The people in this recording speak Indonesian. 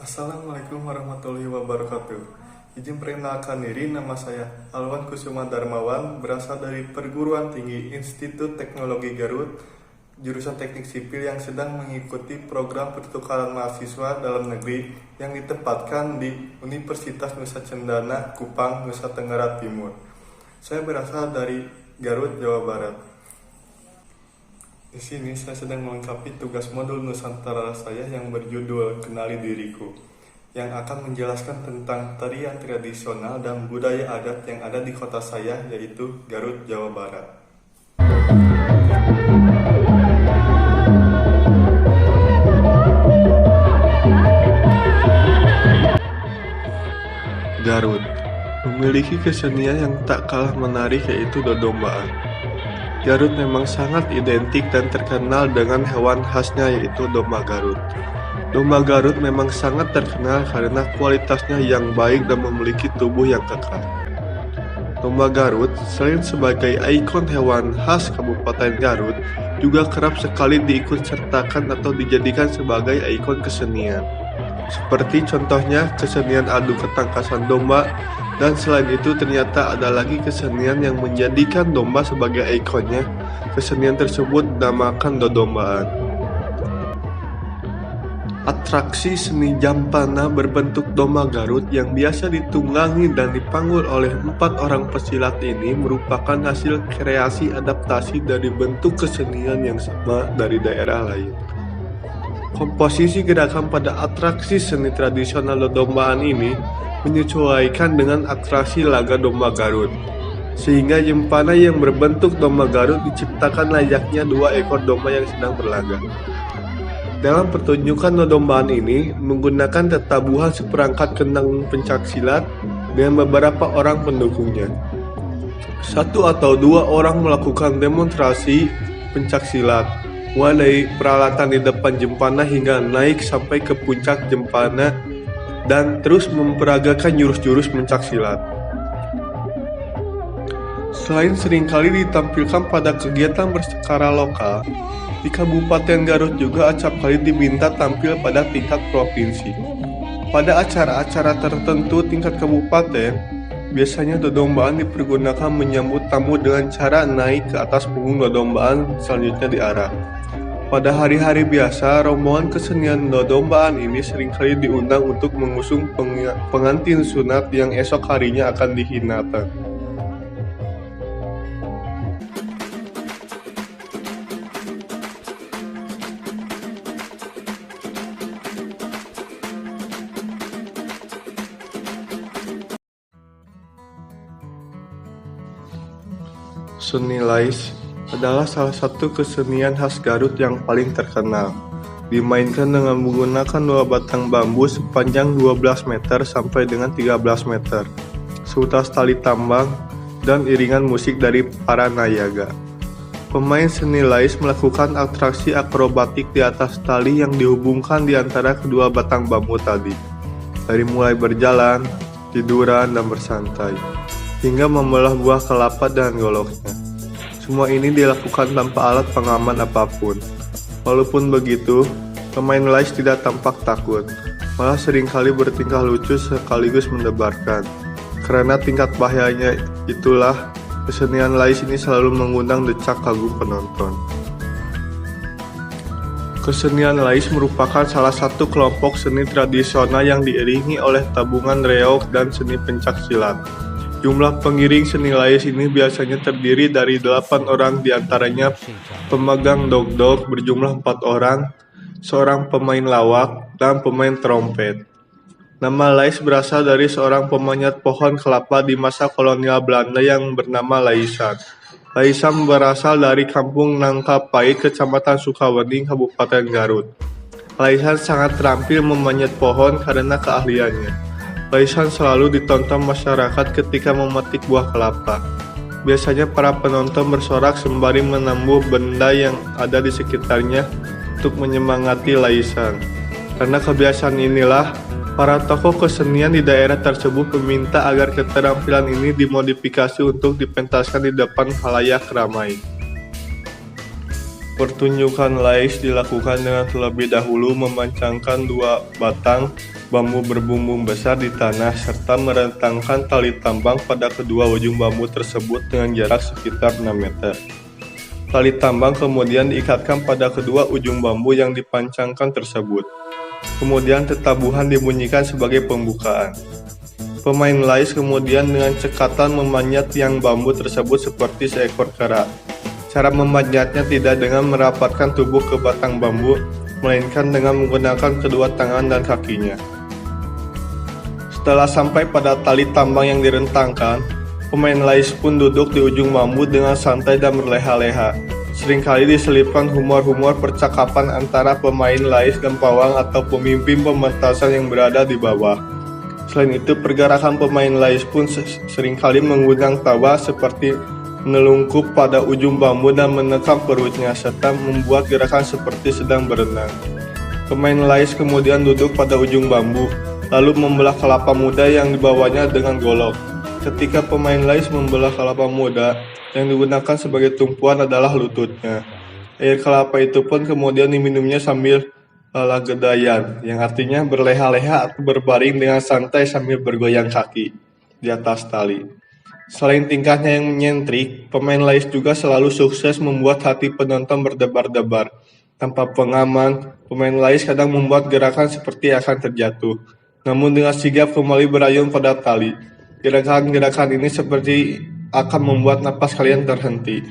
Assalamualaikum warahmatullahi wabarakatuh. Izin perkenalkan diri, nama saya Alwan Kusuma Darmawan, berasal dari Perguruan Tinggi Institut Teknologi Garut, jurusan Teknik Sipil yang sedang mengikuti program pertukaran mahasiswa dalam negeri yang ditempatkan di Universitas Nusa Cendana, Kupang, Nusa Tenggara Timur. Saya berasal dari Garut, Jawa Barat. Di sini saya sedang melengkapi tugas modul Nusantara saya yang berjudul Kenali Diriku, yang akan menjelaskan tentang tarian tradisional dan budaya adat yang ada di kota saya, yaitu Garut, Jawa Barat. Garut memiliki kesenian yang tak kalah menarik, yaitu dodombaan. Garut memang sangat identik dan terkenal dengan hewan khasnya, yaitu domba Garut. Domba Garut memang sangat terkenal karena kualitasnya yang baik dan memiliki tubuh yang kekar. Domba Garut selain sebagai ikon hewan khas Kabupaten Garut, juga kerap sekali diikutsertakan atau dijadikan sebagai ikon kesenian. Seperti contohnya kesenian adu ketangkasan domba, dan selain itu ternyata ada lagi kesenian yang menjadikan domba sebagai ikonnya. Kesenian tersebut dinamakan dodombaan. Atraksi seni jampana berbentuk domba Garut yang biasa ditunggangi dan dipanggul oleh 4 orang pesilat ini merupakan hasil kreasi adaptasi dari bentuk kesenian yang sama dari daerah lain. Komposisi gerakan pada atraksi seni tradisional dodombaan ini menyesuaikan dengan atraksi laga domba Garut, sehingga jempana yang berbentuk domba Garut diciptakan layaknya 2 ekor domba yang sedang berlaga. Dalam pertunjukan dodombaan ini menggunakan tetabuhan seperangkat kendang pencak silat dengan beberapa orang pendukungnya. 1 atau 2 orang melakukan demonstrasi pencak silat, mulai dari peralatan di depan jempana hingga naik sampai ke puncak jempana dan terus memperagakan jurus-jurus pencak silat. Selain seringkali ditampilkan pada kegiatan berskala lokal, di Kabupaten Garut juga acap kali diminta tampil pada tingkat provinsi. Pada acara-acara tertentu tingkat kabupaten, biasanya dodombaan dipergunakan menyambut tamu dengan cara naik ke atas punggung dodombaan selanjutnya diarak. Pada hari-hari biasa, rombongan kesenian dodombaan ini seringkali diundang untuk mengusung pengantin sunat yang esok harinya akan dihinakan. Seni Lais adalah salah satu kesenian khas Garut yang paling terkenal. Dimainkan dengan menggunakan 2 batang bambu sepanjang 12 meter sampai dengan 13 meter, seutas tali tambang, dan iringan musik dari para nayaga. Pemain seni Lais melakukan atraksi akrobatik di atas tali yang dihubungkan di antara kedua batang bambu tadi, dari mulai berjalan, tiduran, dan bersantai, hingga membelah buah kelapa dan goloknya. Semua ini dilakukan tanpa alat pengaman apapun. Walaupun begitu, pemain Lais tidak tampak takut, malah seringkali bertingkah lucu sekaligus mendebarkan. Karena tingkat bahayanya itulah, kesenian Lais ini selalu mengundang decak kagum penonton. Kesenian Lais merupakan salah satu kelompok seni tradisional yang diiringi oleh tabungan reog dan seni pencak silat. Jumlah pengiring seni Lais ini biasanya terdiri dari 8 orang, diantaranya pemegang dogdog berjumlah 4 orang, seorang pemain lawak, dan pemain trompet. Nama Lais berasal dari seorang pemanjat pohon kelapa di masa kolonial Belanda yang bernama Laisan. Laisan berasal dari kampung Nangkapait, Kecamatan Sukawening, Kabupaten Garut. Laisan sangat terampil memanjat pohon karena keahliannya. Laisan selalu ditonton masyarakat ketika memetik buah kelapa. Biasanya para penonton bersorak sembari menambuh benda yang ada di sekitarnya untuk menyemangati Laisan. Karena kebiasaan inilah, para tokoh kesenian di daerah tersebut meminta agar keterampilan ini dimodifikasi untuk dipentaskan di depan khalayak ramai. Pertunjukan Lais dilakukan dengan terlebih dahulu memancangkan 2 batang bambu berbumbung besar di tanah, serta merentangkan tali tambang pada kedua ujung bambu tersebut dengan jarak sekitar 6 meter. Tali tambang kemudian diikatkan pada kedua ujung bambu yang dipancangkan tersebut. Kemudian tetabuhan dibunyikan sebagai pembukaan. Pemain lais kemudian dengan cekatan memanjat tiang bambu tersebut seperti seekor kera. Cara memanjatnya tidak dengan merapatkan tubuh ke batang bambu, melainkan dengan menggunakan kedua tangan dan kakinya. Setelah sampai pada tali tambang yang direntangkan, pemain lais pun duduk di ujung bambu dengan santai dan berleha-leha. Seringkali diselipkan humor-humor percakapan antara pemain lais dan pawang atau pemimpin pementasan yang berada di bawah. Selain itu, pergerakan pemain lais pun seringkali mengundang tawa seperti menelungkup pada ujung bambu dan menekan perutnya, serta membuat gerakan seperti sedang berenang. Pemain lais kemudian duduk pada ujung bambu, lalu membelah kelapa muda yang dibawanya dengan golok. Ketika pemain lais membelah kelapa muda, yang digunakan sebagai tumpuan adalah lututnya. Air kelapa itu pun kemudian diminumnya sambil lalagedayan, yang artinya berleha-leha atau berbaring dengan santai sambil bergoyang kaki di atas tali. Selain tingkahnya yang menyentrik, pemain lais juga selalu sukses membuat hati penonton berdebar-debar. Tanpa pengaman, pemain lais kadang membuat gerakan seperti akan terjatuh, namun dengan sigap kembali berayun pada tali. Gerakan-gerakan ini seperti akan membuat napas kalian terhenti.